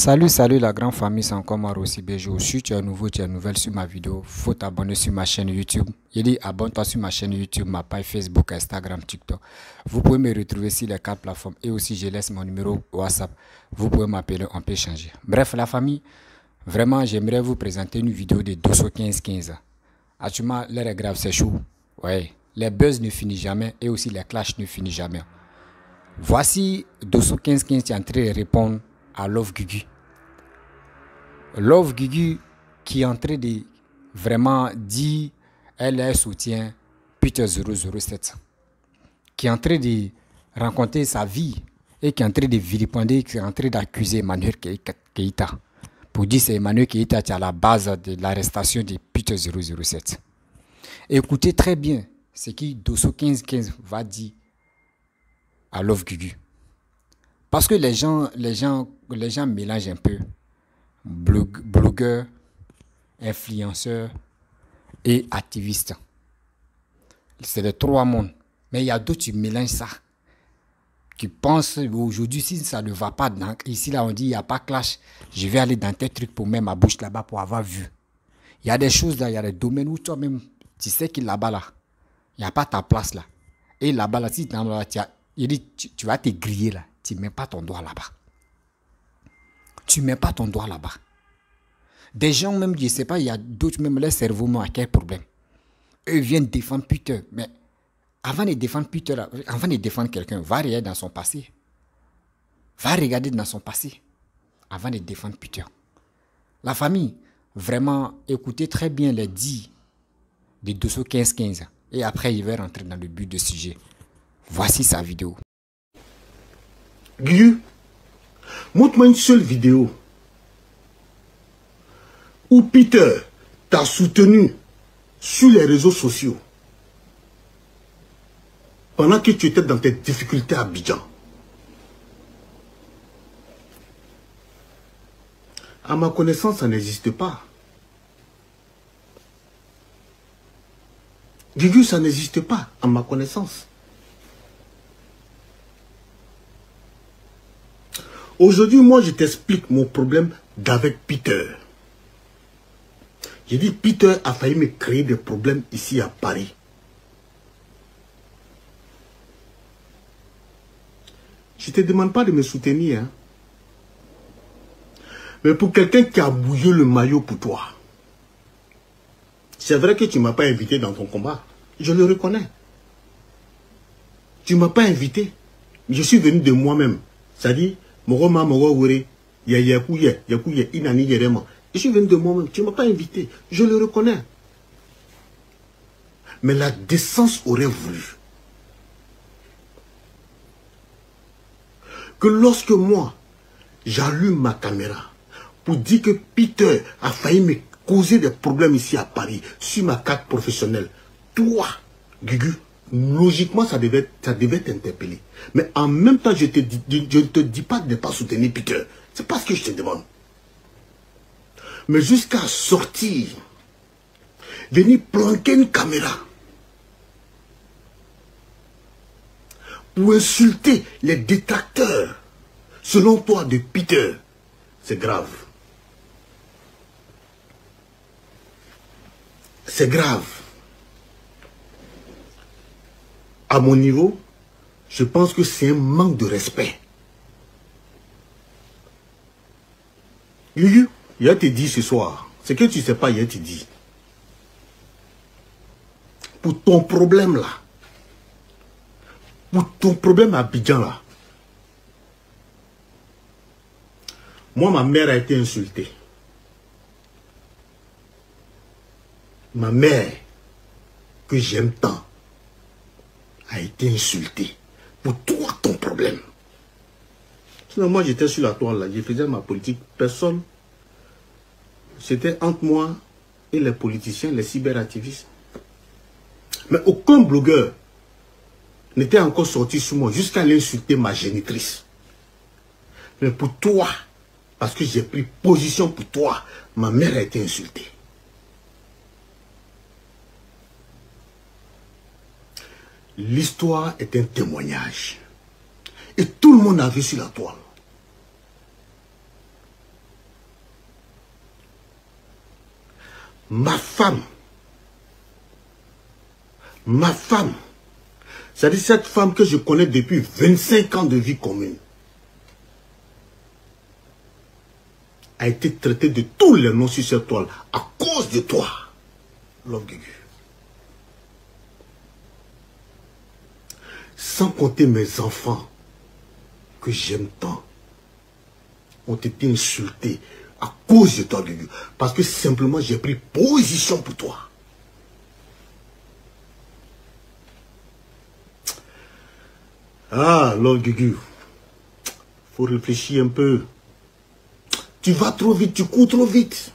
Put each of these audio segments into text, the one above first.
Salut la grande famille, c'est encore moi Rossi Bejo. Si tu es nouveau, tu es nouvelle sur ma vidéo, faut t'abonner sur ma chaîne YouTube. Il dit abonne-toi sur ma chaîne YouTube, ma page Facebook, Instagram, TikTok. Vous pouvez me retrouver sur les 4 plateformes et aussi je laisse mon numéro WhatsApp. Vous pouvez m'appeler, on peut échanger. Bref, la famille, vraiment j'aimerais vous présenter une vidéo de Dosso 1515. Actuellement, l'heure est grave, c'est chaud. Ouais, les buzz ne finissent jamais et aussi les clashs ne finissent jamais. Voici Dosso 1515 qui est en train de répondre à Love Gugu. Love Gugu qui est en train de vraiment dire elle soutient Peter 007, qui est en train de raconter sa vie et qui est en train de vilipender, qui est en train d'accuser Emmanuel Keïta. Pour dire que c'est Emmanuel Keïta qui est à la base de l'arrestation de Peter 007. Écoutez très bien ce que Dosso 1515 va dire à Love Gugu. Parce que les gens mélangent un peu blogueur, influenceur et activiste. C'est les trois mondes. Mais il y a d'autres qui mélangent ça. Qui pensent aujourd'hui, si ça ne va pas, ici là on dit il n'y a pas clash, je vais aller dans tel truc pour mettre ma bouche là-bas pour avoir vu. Il y a des choses là, il y a des domaines où toi-même, tu sais qu'il là-bas là, il n'y a pas ta place là. Et là-bas là, si il dit tu vas te griller là, tu ne mets pas ton doigt là-bas. Tu ne mets pas ton doigt là-bas. Des gens même, je ne sais pas, il y a d'autres même, leur cerveau n'a quel problème. Eux viennent défendre Peter. Mais avant de défendre Peter, avant de défendre quelqu'un, va regarder dans son passé. Va regarder dans son passé. Avant de défendre Peter. La famille, vraiment, écoutez très bien les dits de Dosso 1515. Et après, il va rentrer dans le but de sujet. Voici sa vidéo. Gugu, montre-moi une seule vidéo où Peter t'a soutenu sur les réseaux sociaux pendant que tu étais dans tes difficultés à Abidjan. À ma connaissance, ça n'existe pas. Gugu, ça n'existe pas, à ma connaissance. Aujourd'hui, moi, je t'explique mon problème d'avec Peter. J'ai dit, Peter a failli me créer des problèmes ici à Paris. Je ne te demande pas de me soutenir. Hein. Mais pour quelqu'un qui a mouillé le maillot pour toi, c'est vrai que tu ne m'as pas invité dans ton combat. Je le reconnais. Tu ne m'as pas invité. Je suis venu de moi-même. C'est-à-dire, je suis venu de moi-même. Tu ne m'as pas invité. Je le reconnais. Mais la décence aurait voulu que lorsque moi, j'allume ma caméra pour dire que Peter a failli me causer des problèmes ici à Paris, sur ma carte professionnelle, toi, Gugu, logiquement, ça devait t'interpeller. Mais en même temps, je ne te dis pas de ne pas soutenir Peter. C'est pas ce que je te demande. Mais jusqu'à sortir, venir planquer une caméra pour insulter les détracteurs, selon toi, de Peter, c'est grave. C'est grave. À mon niveau, je pense que c'est un manque de respect. Gugu, il a te dit ce soir, ce que tu ne sais pas, il a te dit. Pour ton problème là, pour ton problème à Abidjan là, moi ma mère a été insultée. Ma mère, que j'aime tant, a été insultée. Pour toi, ton problème. Sinon, moi j'étais sur la toile là, je faisais ma politique. Personne. C'était entre moi et les politiciens, les cyberactivistes. Mais aucun blogueur n'était encore sorti sur moi jusqu'à l'insulter ma génitrice. Mais pour toi, parce que j'ai pris position pour toi, ma mère a été insultée. L'histoire est un témoignage. Et tout le monde a vu sur la toile. ma femme, c'est-à-dire cette femme que je connais depuis 25 ans de vie commune, a été traitée de tous les noms sur cette toile à cause de toi, Love Guégu. Sans compter mes enfants que j'aime tant, ont été insultés à cause de toi, Guégu. Parce que simplement j'ai pris position pour toi. Ah, Love Guégu, faut réfléchir un peu. Tu vas trop vite, tu cours trop vite.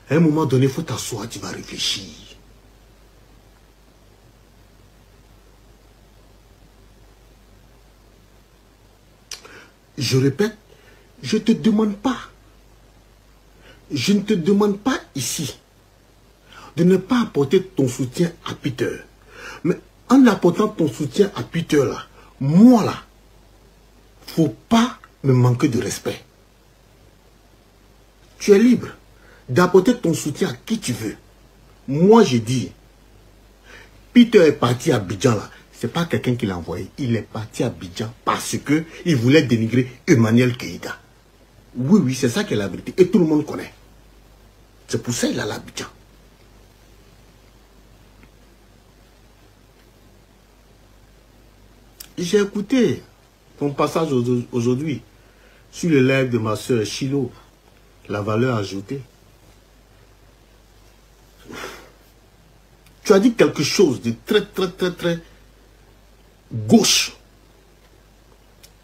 À un moment donné, il faut t'asseoir, tu vas réfléchir. Je répète, je ne te demande pas. Je ne te demande pas ici de ne pas apporter ton soutien à Peter. Mais en apportant ton soutien à Peter là, moi là, faut pas me manquer de respect. Tu es libre d'apporter ton soutien à qui tu veux. Moi, je dis, Peter est parti à Abidjan là. C'est pas quelqu'un qui l'a envoyé. Il est parti à Abidjan parce que il voulait dénigrer Emmanuel Keïta. Oui, oui, c'est ça qui est la vérité. Et tout le monde connaît. C'est pour ça qu'il a l'Abidjan. J'ai écouté ton passage aujourd'hui sur le live de ma soeur Chilo, la valeur ajoutée. Tu as dit quelque chose de très gauche.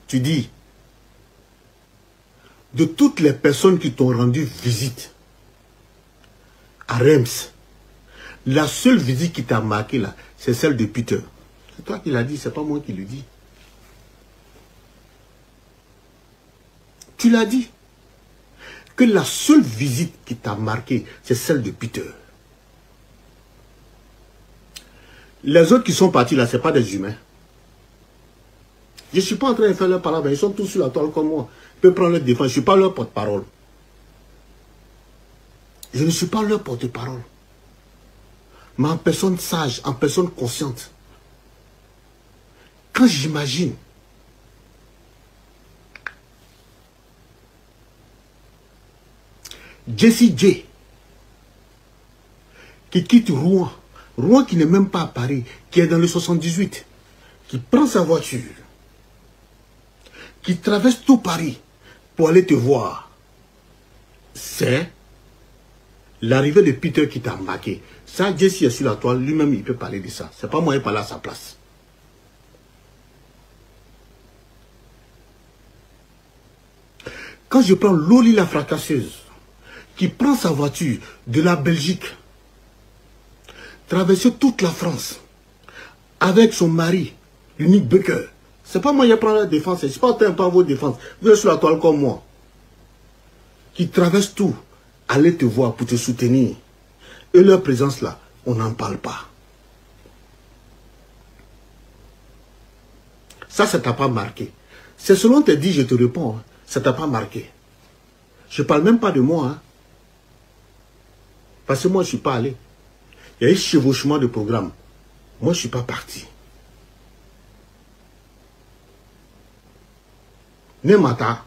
Tu dis, de toutes les personnes qui t'ont rendu visite à Reims, la seule visite qui t'a marqué là, c'est celle de Peter. C'est toi qui l'as dit, c'est pas moi qui le dis. Tu l'as dit. Que la seule visite qui t'a marqué, c'est celle de Peter. Les autres qui sont partis là, ce n'est pas des humains. Je ne suis pas en train de faire leur parole, ils sont tous sur la toile comme moi. Ils peuvent prendre leur défense, je ne suis pas leur porte-parole. Je ne suis pas leur porte-parole. Mais en personne sage, en personne consciente. Quand j'imagine Jessie J qui quitte Rouen, Rouen qui n'est même pas à Paris, qui est dans le 78, qui prend sa voiture, qui traverse tout Paris pour aller te voir, c'est l'arrivée de Peter qui t'a marqué. Ça, Jessie est sur la toile, lui-même il peut parler de ça. C'est pas moi qui parle à sa place. Quand je prends Loli la fracasseuse, qui prend sa voiture de la Belgique, traverser toute la France, avec son mari, l'unique Becker. C'est pas moi qui prends la défense, c'est pas vos défenses. Vous êtes sur la toile comme moi. Qui traverse tout, aller te voir pour te soutenir. Et leur présence là, on n'en parle pas. Ça t'a pas marqué. C'est selon tes dits, je te réponds. Hein. Ça t'a pas marqué. Je parle même pas de moi. Hein. Parce que moi, je ne suis pas allé. Il y a eu chevauchement de programme. Moi, je ne suis pas parti. Nemata.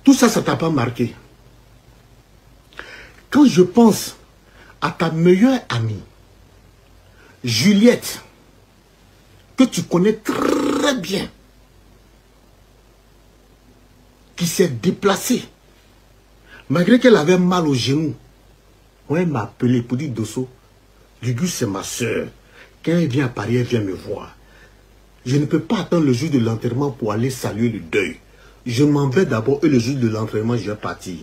Tout ça, ça t'a pas marqué. Quand je pense à ta meilleure amie, Juliette, que tu connais très bien, qui s'est déplacée, malgré qu'elle avait mal au genou, elle m'a appelé pour dire, Dosso, Gugu c'est ma soeur. Quand elle vient à Paris, elle vient me voir. Je ne peux pas attendre le jour de l'enterrement pour aller saluer le deuil. Je m'en vais d'abord et le jour de l'enterrement, je vais partir.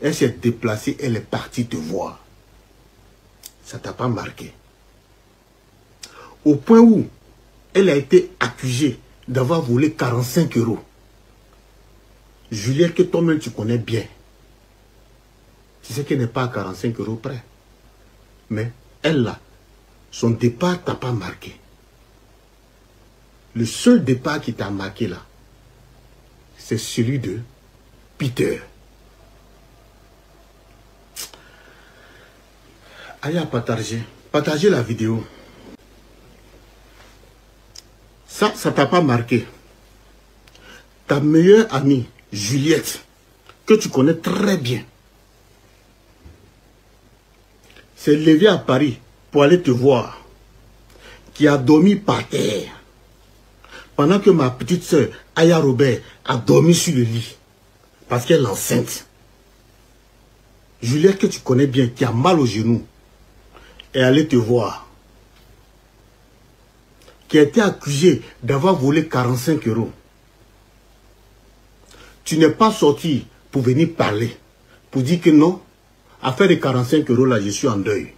Elle s'est déplacée, elle est partie te voir. Ça t'a pas marqué. Au point où elle a été accusée d'avoir volé 45 €. Juliette, que toi-même tu connais bien. Tu sais qu'elle n'est pas à 45 € près. Mais elle là, son départ t'a pas marqué. Le seul départ qui t'a marqué là, c'est celui de Peter. Allez à partager. Partagez la vidéo. Ça t'a pas marqué. Ta meilleure amie, Juliette, que tu connais très bien, s'est levée à Paris pour aller te voir, qui a dormi par terre, pendant que ma petite soeur, Aya Robert, a dormi sur le lit, parce qu'elle est enceinte. Juliette, que tu connais bien, qui a mal au genou, est allée te voir, qui a été accusée d'avoir volé 45 €. Tu n'es pas sorti pour venir parler, pour dire que non, affaire de 45 € là, je suis en deuil.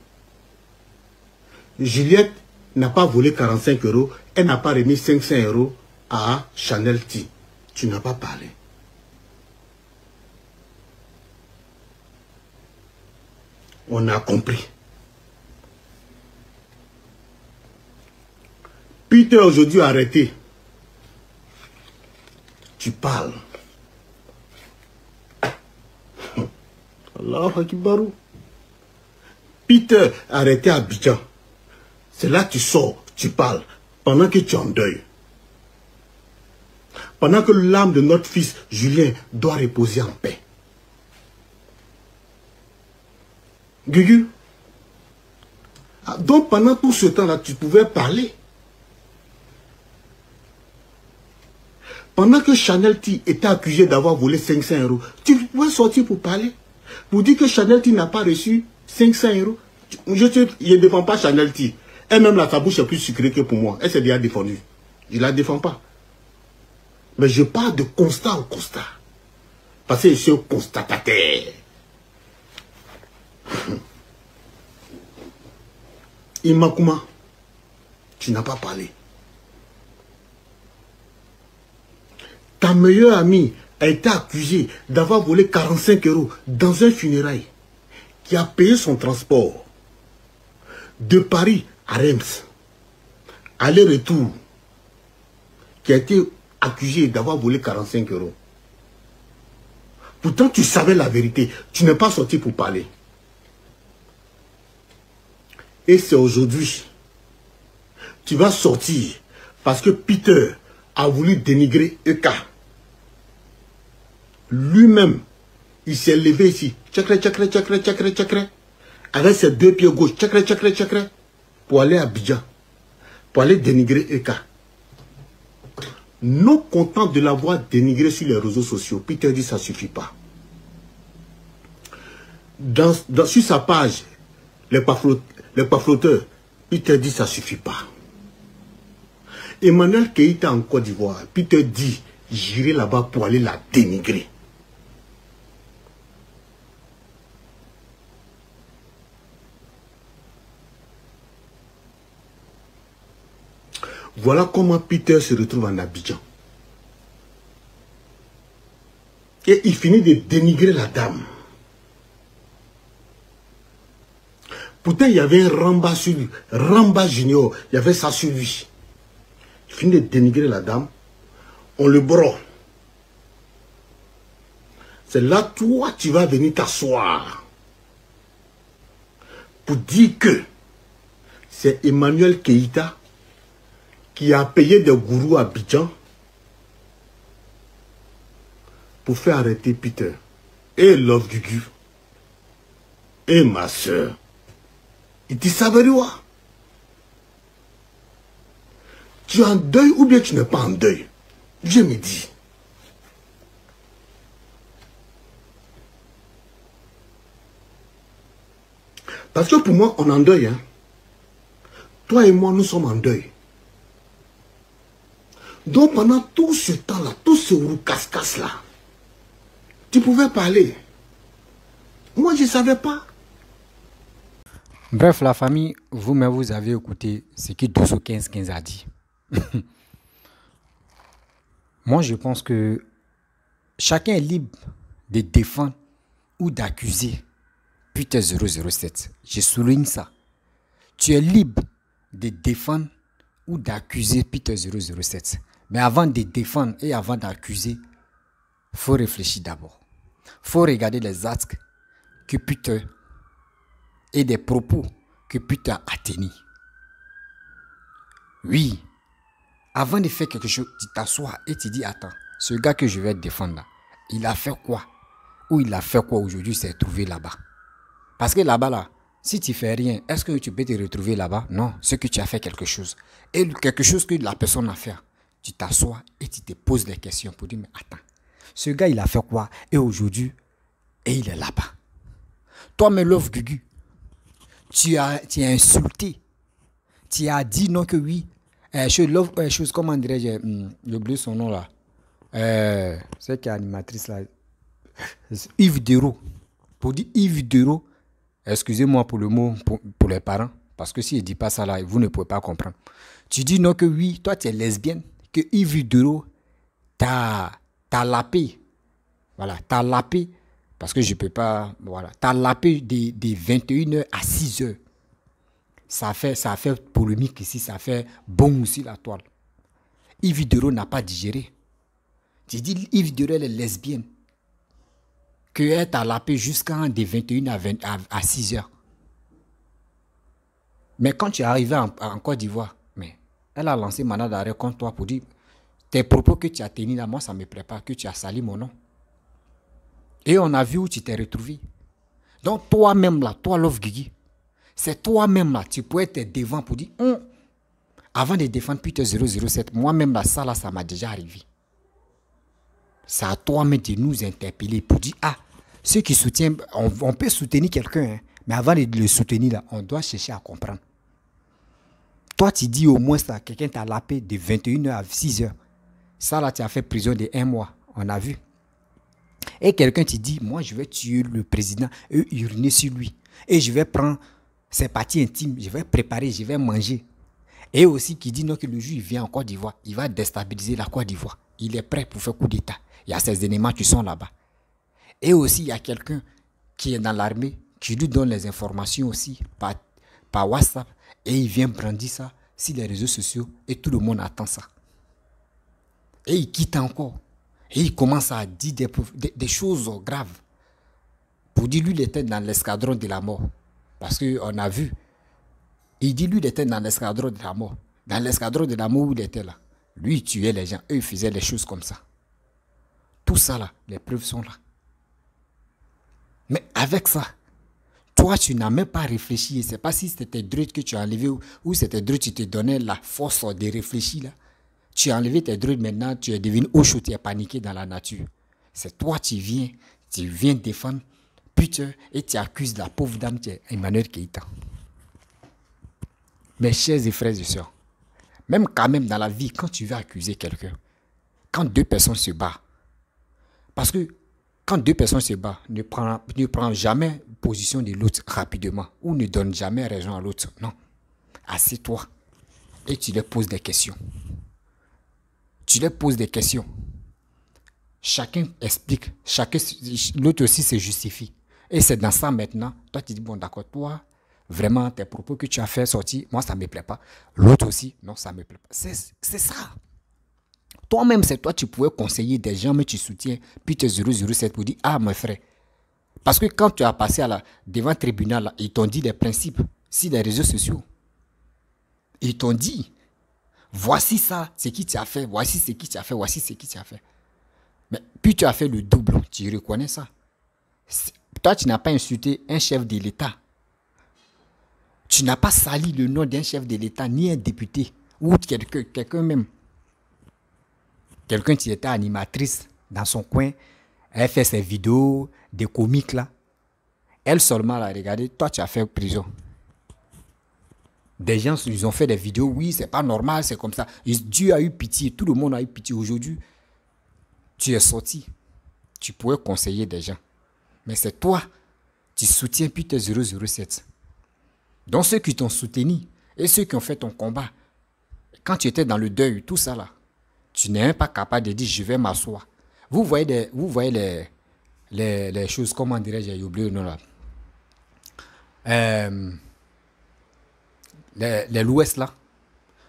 Juliette n'a pas volé 45 €, elle n'a pas remis 500 € à Chanel T. Tu n'as pas parlé. On a compris. Peter aujourd'hui arrêté. Tu parles. Allah Akibarou. Peter arrêté à Abidjan. C'est là que tu sors, tu parles, pendant que tu es en deuil. Pendant que l'âme de notre fils Julien doit reposer en paix. Gugu. Donc pendant tout ce temps-là, tu pouvais parler. Pendant que Chanel T était accusé d'avoir volé 500 €, tu pouvais sortir pour parler. Pour dire que Chanel T n'a pas reçu 500 €. Je ne défends pas Chanel T. Elle-même, sa bouche est plus sucrée que pour moi. Elle s'est déjà défendue. Je ne la défends pas. Mais je parle de constat en constat. Parce que je suis un constatateur. Imakuma, tu n'as pas parlé. Ta meilleure amie a été accusée d'avoir volé 45 € dans un funérail qui a payé son transport de Paris à Reims, aller-retour, qui a été accusé d'avoir volé 45 €. Pourtant, tu savais la vérité. Tu n'es pas sorti pour parler. Et c'est aujourd'hui. Tu vas sortir parce que Peter a voulu dénigrer Eka. Lui-même, il s'est levé ici. Tchakre, tchakre, tchakre, tchakre, tchakre. Avec ses deux pieds gauche. Tchakre, tchakre, tchakre. Pour aller à Abidjan. Pour aller dénigrer Eka. Non content de l'avoir dénigré sur les réseaux sociaux, Peter dit ça ne suffit pas. Sur sa page, les pafloteurs, Peter dit ça ne suffit pas. Emmanuel Keïta en Côte d'Ivoire, Peter dit j'irai là-bas pour aller la dénigrer. Voilà comment Peter se retrouve en Abidjan. Et il finit de dénigrer la dame. Pourtant, il y avait un Ramba sur lui. Ramba Junior, il y avait ça sur lui. Il finit de dénigrer la dame. On le broie. C'est là, toi, tu vas venir t'asseoir. Pour dire que c'est Emmanuel Keïta qui a payé des gourous à Abidjan pour faire arrêter Peter. Et Love Gugu. Et ma soeur. Il dit ça veut dire. Tu es en deuil ou bien tu n'es pas en deuil? Je me dis. Parce que pour moi, on est en deuil. Hein? Toi et moi, nous sommes en deuil. Donc pendant tout ce temps-là, tout ce roucasse-casse-là, tu pouvais parler. Moi, je ne savais pas. Bref, la famille, vous-même, vous avez écouté ce que Dosso 1515 a dit. Moi, je pense que chacun est libre de défendre ou d'accuser Peter 007. Je souligne ça. Tu es libre de défendre ou d'accuser Peter 007. Mais avant de défendre et avant d'accuser, il faut réfléchir d'abord. Il faut regarder les actes que Peter et des propos que Peter a tenus. Oui, avant de faire quelque chose, tu t'assois et tu dis, attends, ce gars que je vais défendre là, il a fait quoi? Ou il a fait quoi aujourd'hui, s'est trouvé là-bas? Parce que là-bas, là, si tu fais rien, est-ce que tu peux te retrouver là-bas? Non, c'est que tu as fait quelque chose. Et quelque chose que la personne a fait, tu t'assois et tu te poses des questions pour dire, mais attends, ce gars, il a fait quoi? Et aujourd'hui, et il est là-bas. Toi, mais Love Gugu, tu as insulté. Tu as dit non que oui. Comment dirais-je, j'ai oublié son nom là. C'est qui est animatrice là. Yves Dero. Pour dire Yves Dero, excusez-moi pour le mot pour les parents, parce que si je ne dis pas ça là, vous ne pouvez pas comprendre. Tu dis non que oui, toi tu es lesbienne, que Yves Dero t'a lapé. Voilà, t'as lapé, parce que je ne peux pas, voilà, t'as lapé des 21h à 6h. Ça a fait polémique ici, ça a fait bon aussi la toile. Yves Dero n'a pas digéré. Tu dis Yves Dero, elle est lesbienne. Qu'elle t'a lapé jusqu'à des 21 à 6 heures. Mais quand tu es arrivé en Côte d'Ivoire, mais elle a lancé mandat d'arrêt contre toi pour dire tes propos que tu as tenus là, moi ça me prépare, que tu as sali mon nom. Et on a vu où tu t'es retrouvé. Donc toi-même là, toi Love Guigui, c'est toi-même là, tu peux être devant pour dire avant de défendre Peter 007, moi-même là, ça m'a déjà arrivé. C'est à toi-même de nous interpeller pour dire ceux qui soutiennent, on peut soutenir quelqu'un, hein, mais avant de le soutenir, là, on doit chercher à comprendre. Toi, tu dis au moins ça, quelqu'un t'a lapé de 21h à 6h. Ça, là, tu as fait prison de 1 mois. On a vu. Et quelqu'un te dit, moi, je vais tuer le président et uriner sur lui. Et je vais prendre ses parties intimes, je vais préparer, je vais manger. Et aussi qui dit non, que le jour il vient en Côte d'Ivoire, il va déstabiliser la Côte d'Ivoire. Il est prêt pour faire coup d'État. Il y a ces éléments qui sont là-bas. Et aussi, il y a quelqu'un qui est dans l'armée, qui lui donne les informations aussi par WhatsApp. Et il vient brandir ça sur les réseaux sociaux et tout le monde attend ça. Et il quitte encore. Et il commence à dire des choses graves. Pour dire lui, il était dans l'escadron de la mort. Parce qu'on a vu. Il dit lui, il était dans l'escadron de la mort. Dans l'escadron de la mort où il était là. Lui, il tuait les gens. Eux, ils faisaient les choses comme ça. Tout ça là, les preuves sont là. Mais avec ça, toi, tu n'as même pas réfléchi. Ce n'est pas si c'était droit que tu as enlevé ou c'était droit qui te donnait la force de réfléchir là. Tu as enlevé tes droits maintenant, tu es devenu au chaud, tu es paniqué dans la nature. C'est toi qui viens défendre Peter et tu accuses la pauvre dame qui est Emmanuel Keïta. Mes chers et frères et sœurs, même quand même dans la vie, quand tu veux accuser quelqu'un, quand deux personnes se battent, parce que quand deux personnes se battent, ne prends jamais position de l'autre rapidement ou ne donne jamais raison à l'autre. Non. Assieds-toi et tu leur poses des questions. Tu leur poses des questions. Chacun explique, l'autre aussi se justifie. Et c'est dans ça maintenant, toi tu dis, bon d'accord, toi, vraiment tes propos que tu as fait sortir, moi ça ne me plaît pas. L'autre aussi, non, ça ne me plaît pas. C'est ça. Toi-même, c'est toi, tu pouvais conseiller des gens, mais tu soutiens Peter 007 pour dire, mon frère. Parce que quand tu as passé devant le tribunal, là, ils t'ont dit les principes sur les réseaux sociaux. Ils t'ont dit, voici ça, c'est qui tu as fait, voici ce qui tu as fait, voici ce qui tu as fait. Mais puis tu as fait le double, tu reconnais ça. Toi, tu n'as pas insulté un chef de l'État. Tu n'as pas sali le nom d'un chef de l'État, ni un député, ou quelqu'un même. Quelqu'un qui était animatrice dans son coin, elle fait ses vidéos, des comiques là. Elle seulement l'a regardé, toi tu as fait prison. Des gens, ils ont fait des vidéos, oui, c'est pas normal, c'est comme ça. Dieu a eu pitié, tout le monde a eu pitié. Aujourd'hui, tu es sorti. Tu pourrais conseiller des gens. Mais c'est toi, tu soutiens Peter 007. Donc ceux qui t'ont soutenu et ceux qui ont fait ton combat, quand tu étais dans le deuil, tout ça là, tu n'es même pas capable de dire je vais m'asseoir. Vous voyez les choses, comment dirais-je, j'ai oublié le nom là. L'Ouest là,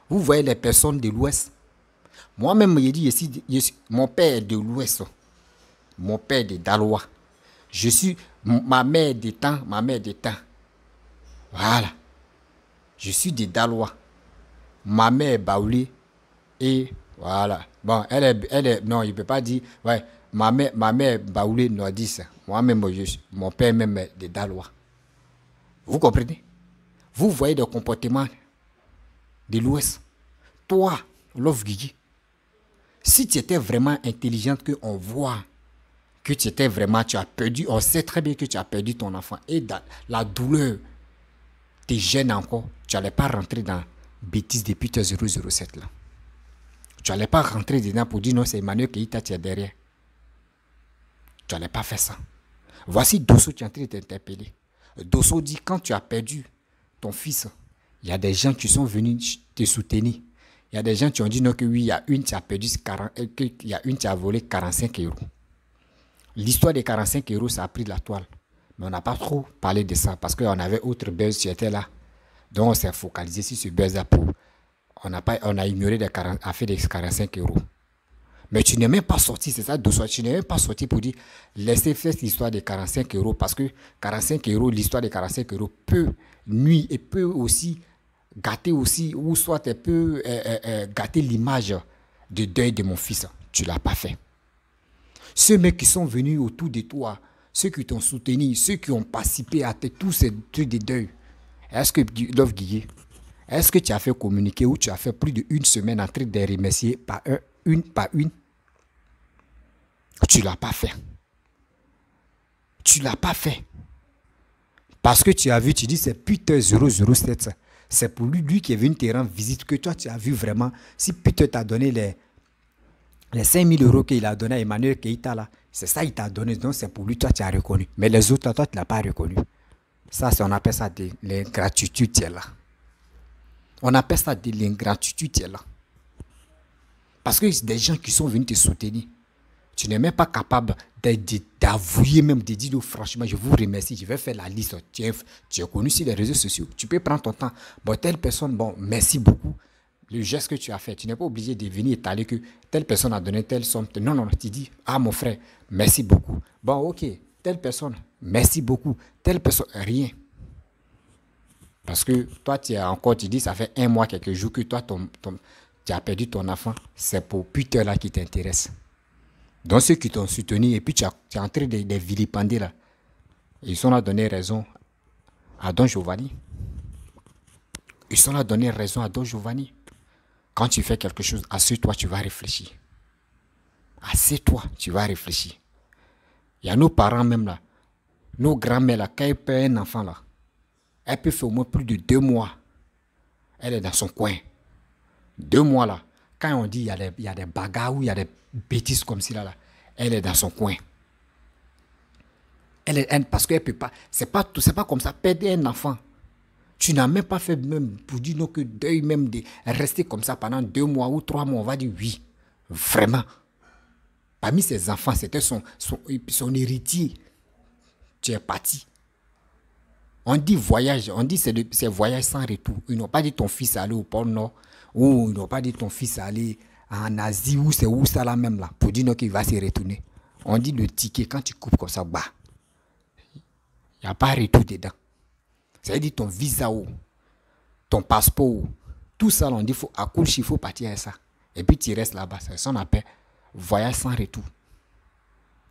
Vous voyez les personnes de l'Ouest. Moi-même, mon père est de l'Ouest. Mon père est de Daloa. Je suis ma mère des temps, ma mère des temps. Voilà. Je suis de Daloa. Ma mère est Baoulé. Et voilà. Bon, elle est, non, il ne peut pas dire, ouais, ma mère Baoulé nous a dit ça. Moi-même, mon père même est de Daloa. Vous comprenez? Vous voyez des comportements de l'Ouest. Toi, Love Guigui, si tu étais vraiment intelligente, qu'on voit que tu étais vraiment, tu as perdu, on sait très bien que tu as perdu ton enfant. Et la douleur te gêne encore. Tu n'allais pas rentrer dans bêtise depuis 007 là. Tu n'allais pas rentrer dedans pour dire non, c'est Emmanuel Keïta, tu es derrière. Tu n'allais pas faire ça. Voici Dosso qui est en train de t'interpeller. Dosso dit, quand tu as perdu ton fils, il y a des gens qui sont venus te soutenir. Il y a des gens qui ont dit non, que oui, il y a une qui a perdu 40, il y a une qui a volé 45 euros. L'histoire des 45 euros, ça a pris de la toile. Mais on n'a pas trop parlé de ça parce qu'on avait autre buzz qui était là. Donc on s'est focalisé sur ce buzz-là pour. On a ignoré l'affaire des 45 euros. Mais tu n'es même pas sorti, c'est ça, Dosso. Tu n'es même pas sorti pour dire laissez faire l'histoire des 45 euros parce que 45 euros, l'histoire des 45 euros peut nuire et peut aussi gâter aussi, ou soit peut gâter l'image de deuil de mon fils. Tu ne l'as pas fait. Ceux mecs qui sont venus autour de toi, ceux qui t'ont soutenu, ceux qui ont participé à tous ces trucs de deuil, est-ce que, Love Guigui, est-ce que tu as fait communiquer ou tu as fait plus d'une semaine en train de les remercier une par une? Tu ne l'as pas fait. Tu ne l'as pas fait. Parce que tu as vu, tu dis c'est Peter 007. C'est pour lui qui est venu te rendre visite que toi tu as vu vraiment. Si Peter t'a donné les 5 000 euros qu'il a donné à Emmanuel Keïta là, c'est ça qu'il t'a donné. Donc c'est pour lui, toi tu as reconnu. Mais les autres, toi tu ne l'as pas reconnu. Ça, on appelle ça de l'ingratitude, tu es là. On appelle ça de l'ingratitude, tu es là. Parce que c'est des gens qui sont venus te soutenir. Tu n'es même pas capable d'avouer même, de dire franchement, je vous remercie, je vais faire la liste. Tu es connu sur les réseaux sociaux. Tu peux prendre ton temps. Bon, telle personne, bon, merci beaucoup. Le geste que tu as fait, tu n'es pas obligé de venir étaler que telle personne a donné telle somme. Non, non, tu dis, ah mon frère, merci beaucoup. Bon, ok, telle personne, merci beaucoup. Telle personne, rien. Parce que toi, tu dis, ça fait 1 mois, quelques jours que toi, tu as perdu ton enfant. C'est pour Peter là qui t'intéresse. Donc ceux qui t'ont soutenu et puis tu es en train de vilipender là, ils sont là à donner raison à Don Giovanni. Ils sont là à donner raison à Don Giovanni. Quand tu fais quelque chose, assieds-toi, tu vas réfléchir. Assieds-toi, tu vas réfléchir. Il y a nos parents même là, nos grands-mères là, quand elles perdent un enfant là, elle peut faire au moins plus de 2 mois. Elle est dans son coin. 2 mois là. Quand on dit il y a des bagarres ou il y a des bêtises comme ça là, elle est dans son coin. Parce qu'elle peut pas. C'est pas comme ça. Perdre un enfant. Tu n'as même pas fait même pour dire non que deuil même de rester comme ça pendant 2 mois ou 3 mois. On va dire oui. Vraiment. Parmi ses enfants, c'était son héritier. Tu es parti. On dit voyage, on dit c'est voyage sans retour. Ils n'ont pas dit ton fils aller au pôle Nord, ou ils n'ont pas dit ton fils aller en Asie, ou c'est où ça là même là, pour dire qu'il va se retourner. On dit le ticket, quand tu coupes comme ça, bah, il n'y a pas retour dedans. C'est-à-dire ton visa ou ton passeport, tout ça, on dit à Koulchi, il faut partir à ça. Et puis tu restes là-bas, c'est ça qu'on appelle voyage sans retour.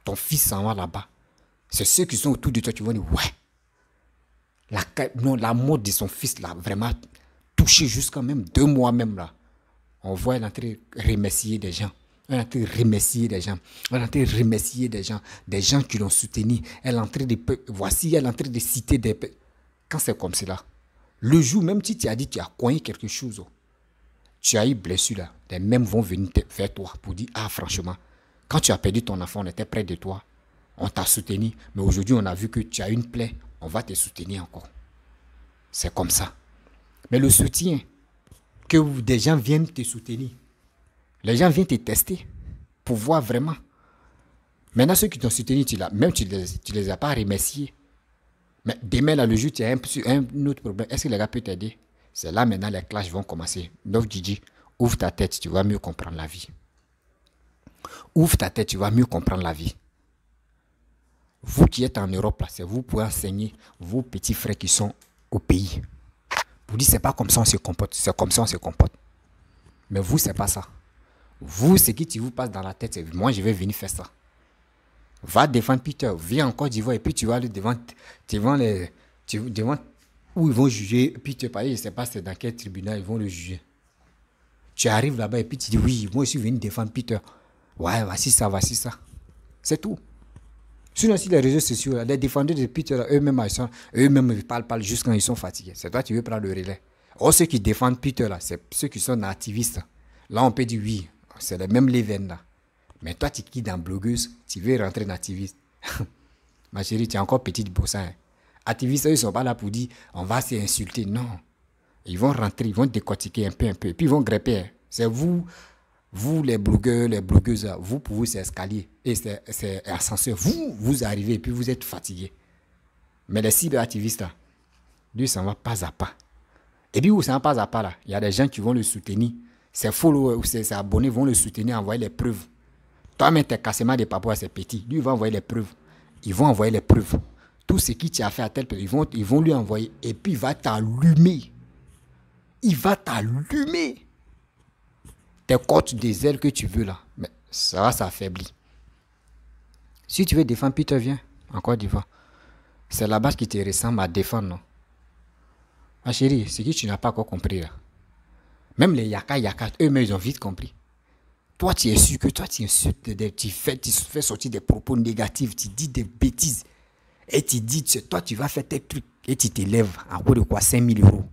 Ton fils s'en va là-bas. C'est ceux qui sont autour de toi qui vont dire ouais. La mort de son fils l'a vraiment touché jusqu'à même 2 mois même là. On voit elle en train de remercier des gens. Elle est en train de remercier des gens. Elle est en train de remercier des gens qui l'ont soutenu. Elle est en train de, voici, elle est en train de citer des... Quand c'est comme cela, le jour même si tu as dit tu as cogné quelque chose, tu as eu blessure là, les mêmes vont venir vers toi pour dire ah franchement, quand tu as perdu ton enfant, on était près de toi, on t'a soutenu, mais aujourd'hui on a vu que tu as une plaie. On va te soutenir encore. C'est comme ça. Mais le soutien, que des gens viennent te soutenir, les gens viennent te tester pour voir vraiment. Maintenant, ceux qui t'ont soutenu, tu les as pas remerciés. Mais demain, là, le jour, tu as un autre problème. Est-ce que les gars peuvent t'aider? C'est là maintenant les clashs vont commencer. Donc Gigi, ouvre ta tête, tu vas mieux comprendre la vie. Ouvre ta tête, tu vas mieux comprendre la vie. Vous qui êtes en Europe, là, c'est vous pouvez enseigner vos petits frères qui sont au pays. Vous dites, c'est pas comme ça on se comporte, c'est comme ça on se comporte. Mais vous, c'est pas ça. Vous, ce qui vous passe dans la tête, c'est moi, je vais venir faire ça. Va défendre Peter, viens en Côte d'Ivoire et puis tu vas aller devant où ils vont juger Peter. Je ne sais pas c'est dans quel tribunal ils vont le juger. Tu arrives là-bas et puis tu dis, oui, moi je suis venu défendre Peter. Ouais, voici ça, voici ça. C'est tout. Sinon, si les réseaux sociaux, les défendeurs de Peter, eux-mêmes, ils parlent juste quand ils sont fatigués. C'est toi qui veux prendre le relais. Or, ceux qui défendent Peter, là, c'est ceux qui sont activistes. Là, on peut dire oui, c'est le même level là. Mais toi, tu quittes dans blogueuse, tu veux rentrer dans activiste. Ma chérie, tu es encore petite pour ça. Hein. Activistes, eux, ils ne sont pas là pour dire on va s'insulter. Non. Ils vont rentrer, ils vont décortiquer un peu. Et puis ils vont grepper. Hein. C'est vous, les blogueurs, les blogueuses, vous, pour vous, c'est escalier. Et c'est ascenseur. Vous arrivez et puis vous êtes fatigué. Mais les cyberactivistes, là, lui, ça va pas à pas. Et puis, où ça va pas à pas, là, il y a des gens qui vont le soutenir. Ses followers ou ses abonnés vont le soutenir, envoyer les preuves. Toi-même, tes cassements des papois, c'est petit. Lui, il va envoyer les preuves. Ils vont envoyer les preuves. Tout ce qui t'a fait à tel personne, ils vont lui envoyer. Et puis, il va t'allumer. Il va t'allumer. Tes côtes des ailes que tu veux, là. Mais ça va s'affaiblir. Si tu veux défendre, puis tu viens en Côte d'Ivoire. C'est là-bas qui te ressemble à défendre, non? Ma chérie, c'est que tu n'as pas encore compris, là. Même les yaka, eux-mêmes, ils ont vite compris. Toi, tu es sûr que toi, tu insultes, tu fais sortir des propos négatifs, tu dis des bêtises. Et tu dis, toi, tu vas faire tes trucs. Et tu t'élèves en gros de quoi 5 000 €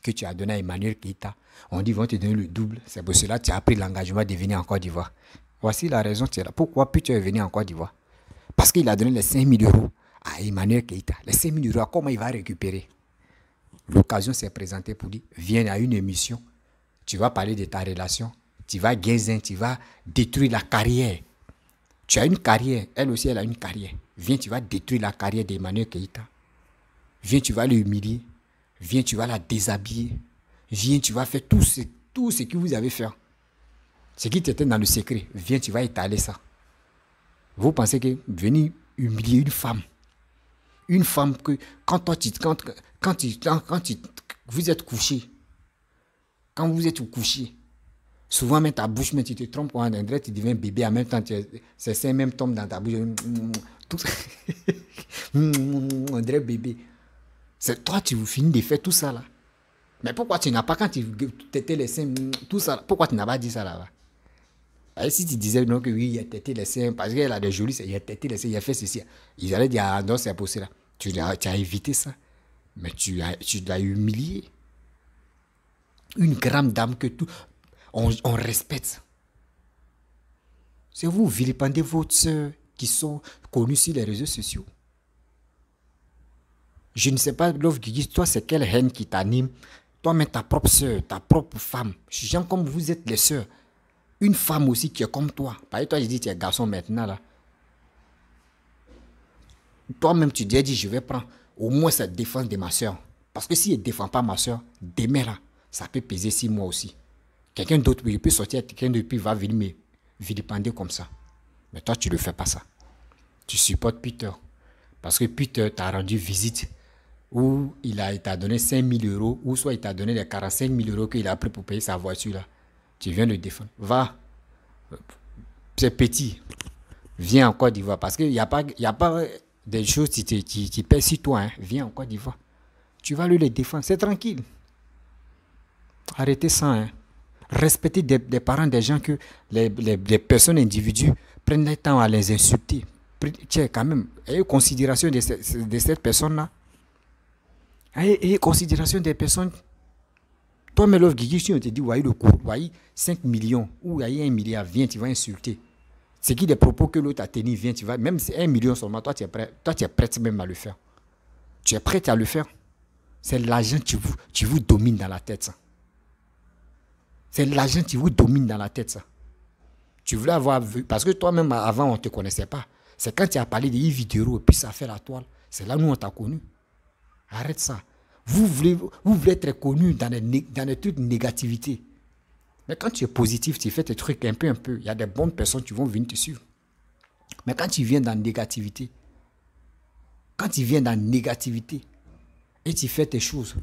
que tu as donné à Emmanuel Keïta. On dit, ils vont te donner le double. C'est pour cela que tu as pris l'engagement de venir en Côte d'Ivoire. Voici la raison, tu es là. Pourquoi tu es venu en Côte d'Ivoire? Parce qu'il a donné les 5 000 € à Emmanuel Keïta. Les 5 000 €, comment il va récupérer? L'occasion s'est présentée pour dire, viens à une émission. Tu vas parler de ta relation. Tu vas gagner, tu vas détruire la carrière. Tu as une carrière, elle aussi elle a une carrière. Viens, tu vas détruire la carrière d'Emmanuel Keïta. Viens, tu vas l'humilier. Viens, tu vas la déshabiller. Viens, tu vas faire tout ce que vous avez fait. Ce qui était dans le secret. Viens, tu vas étaler ça. Vous pensez que venir humilier une femme que quand vous êtes couché, quand vous êtes couché, souvent même ta bouche, mais tu te trompes, on dirait tu deviens bébé, en même temps, ces seins même tombent dans ta bouche. Tout, on dirait bébé. C'est toi, tu finis de faire tout ça là. Mais pourquoi tu n'as pas, quand tu tétais les seins, tout ça là, pourquoi tu n'as pas dit ça là-bas? Et si tu disais non, que oui, il a tété les seins, parce qu'elle a des jolis seins, il a tété les seins, il a fait ceci. Ils allaient dire, ah non, c'est possible là. Tu as évité ça. Mais tu l'as humilié. Une grande dame que tout. On respecte. C'est vous vilipendez vos soeurs qui sont connues sur les réseaux sociaux. Je ne sais pas, Love Guigui, toi, c'est quelle haine qui t'anime? Toi-même, ta propre soeur, ta propre femme. J'aime comme vous êtes les soeurs. Une femme aussi qui est comme toi. Par exemple, toi, je dis, tu es garçon maintenant, là. Toi-même, tu dis, je vais prendre au moins cette défense de ma soeur. Parce que si elle ne défend pas ma soeur, demain, là, ça peut peser 6 mois aussi. Quelqu'un d'autre, il peut sortir, quelqu'un d'autre va venir me vilipender comme ça. Mais toi, tu ne le fais pas ça. Tu supportes Peter. Parce que Peter t'a rendu visite où il t'a donné 5 000 €, ou soit il t'a donné les 45 000 € qu'il a pris pour payer sa voiture là. Tu viens le défendre. Va. C'est petit. Viens en Côte d'Ivoire. Parce qu'il n'y a pas des choses qui pèsent sur toi. Hein. Viens en Côte d'Ivoire. Tu vas lui les défendre. C'est tranquille. Arrêtez ça. Hein. Respectez des parents, des gens que les personnes individuelles prennent le temps à les insulter. Tiens, quand même, ayez considération de cette personne-là. Ayez considération des personnes. Toi, mais Love Guigui, si on te dit, voyez le cours, voyez 5 millions, ou voyez 1 milliard, viens, tu vas insulter. C'est qui des propos que l'autre a tenus, viens, tu vas, même si 1 million seulement, toi, tu es prêt même à le faire. Tu es prêt à le faire. C'est l'argent qui vous domine dans la tête, ça. C'est l'argent qui vous domine dans la tête, ça. Tu voulais avoir vu, parce que toi-même, avant, on ne te connaissait pas. C'est quand tu as parlé de Yves Vidéo et puis ça a fait la toile. C'est là où on t'a connu. Arrête ça. Vous voulez être connu dans les trucs de négativité. Mais quand tu es positif, tu fais tes trucs un peu. Il y a des bonnes personnes qui vont venir te suivre. Mais quand tu viens dans la négativité, et tu fais tes choses,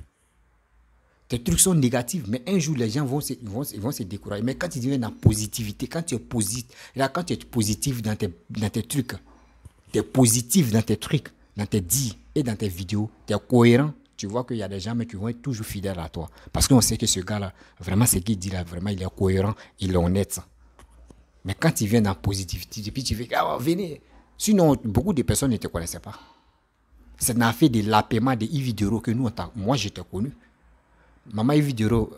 tes trucs sont négatifs, mais un jour les gens vont se décourager. Mais quand tu viens dans la positivité, quand tu es positif dans tes trucs, tu es positif dans tes trucs, dans tes dits et dans tes vidéos, tu es cohérent, tu vois qu'il y a des gens mais qui vont être toujours fidèles à toi. Parce qu'on sait que ce gars-là, vraiment ce qu'il dit là, vraiment il est cohérent, il est honnête. Mais quand tu viens dans la positivité, et puis tu fais, ah, venez. Sinon, beaucoup de personnes ne te connaissaient pas. Ça n'a fait de l'appaiement de Yves Dero que moi j'étais connu. Maman Yves Dero,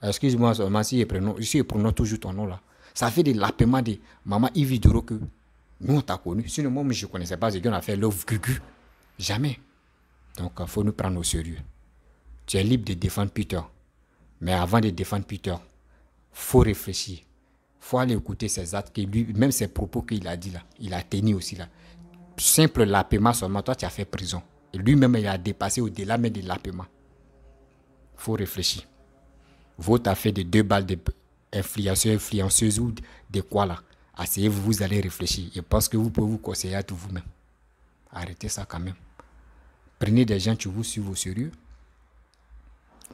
excuse-moi, si je prononce toujours ton nom là. Ça fait de l'appaiement de Maman Yves Dero que nous on t'a connu. Sinon, moi je ne connaissais pas ce qu'on a fait, Love Gugu. Jamais. Donc, il faut nous prendre au sérieux. Tu es libre de défendre Peter. Mais avant de défendre Peter, il faut réfléchir. Il faut aller écouter ses actes, même ses propos qu'il a dit là. Il a tenu aussi là. Simple l'appaiement seulement, toi tu as fait prison. Et lui-même, il a dépassé au-delà même de l'appaiement. Il faut réfléchir. Vous t'as fait de 2 balles d'influenceuses ou de quoi là. Asseyez-vous, vous allez réfléchir. Je pense que vous pouvez vous conseiller à tout vous-même. Arrêtez ça quand même. Prenez des gens qui vous suivent au sérieux.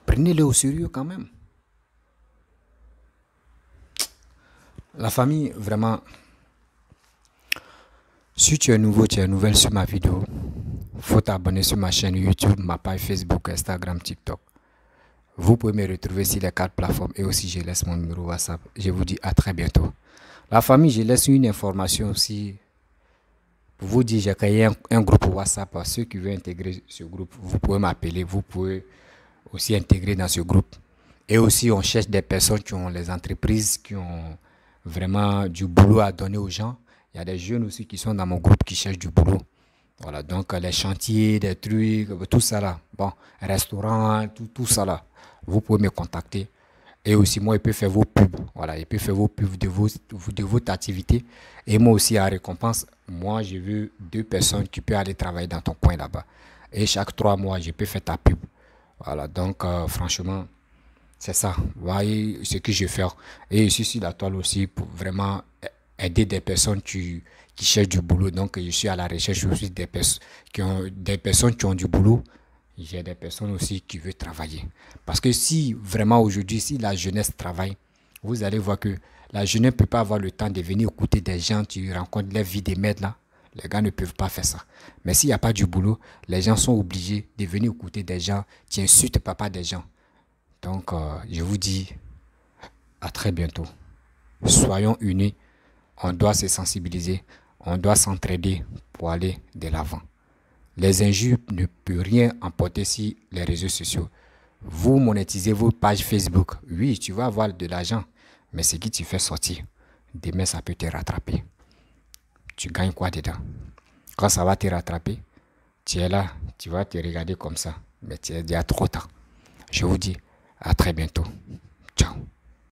Prenez-les au sérieux quand même. La famille, vraiment, si tu es nouveau, tu es nouvelle sur ma vidéo, il faut t'abonner sur ma chaîne YouTube, ma page Facebook, Instagram, TikTok. Vous pouvez me retrouver sur les 4 plateformes et aussi je laisse mon numéro WhatsApp. Je vous dis à très bientôt. La famille, je laisse une information aussi. Pour vous dire, j'ai créé un groupe WhatsApp. À ceux qui veulent intégrer ce groupe, vous pouvez m'appeler. Vous pouvez aussi intégrer dans ce groupe. Et aussi, on cherche des personnes qui ont les entreprises, qui ont vraiment du boulot à donner aux gens. Il y a des jeunes aussi qui sont dans mon groupe qui cherchent du boulot. Voilà, donc les chantiers, des trucs, tout ça là. Bon, restaurant, tout ça là. Vous pouvez me contacter. Et aussi, moi, je peux faire vos pubs. Voilà, je peux faire vos pubs de votre activité. Et moi aussi, en récompense, moi, j'ai vu 2 personnes qui peuvent aller travailler dans ton coin là-bas. Et chaque 3 mois, je peux faire ta pub. Voilà, donc, franchement, c'est ça. Voyez ce que je fais. Et je suis sur la toile aussi pour vraiment aider des personnes qui cherchent du boulot. Donc, je suis à la recherche aussi des personnes qui ont du boulot. J'ai des personnes aussi qui veulent travailler. Parce que si vraiment aujourd'hui, si la jeunesse travaille, vous allez voir que la jeunesse ne peut pas avoir le temps de venir écouter des gens qui rencontrent leur vie de merde là. Les gars ne peuvent pas faire ça. Mais s'il n'y a pas du boulot, les gens sont obligés de venir écouter des gens qui insultent papa des gens. Donc, je vous dis à très bientôt. Soyons unis. On doit se sensibiliser. On doit s'entraider pour aller de l'avant. Les injures ne peuvent rien emporter sur les réseaux sociaux. Vous monétisez vos pages Facebook. Oui, tu vas avoir de l'argent. Mais ce qui te fait sortir, demain ça peut te rattraper. Tu gagnes quoi dedans? Quand ça va te rattraper, tu es là, tu vas te regarder comme ça. Mais il y a trop tard. Je vous dis à très bientôt.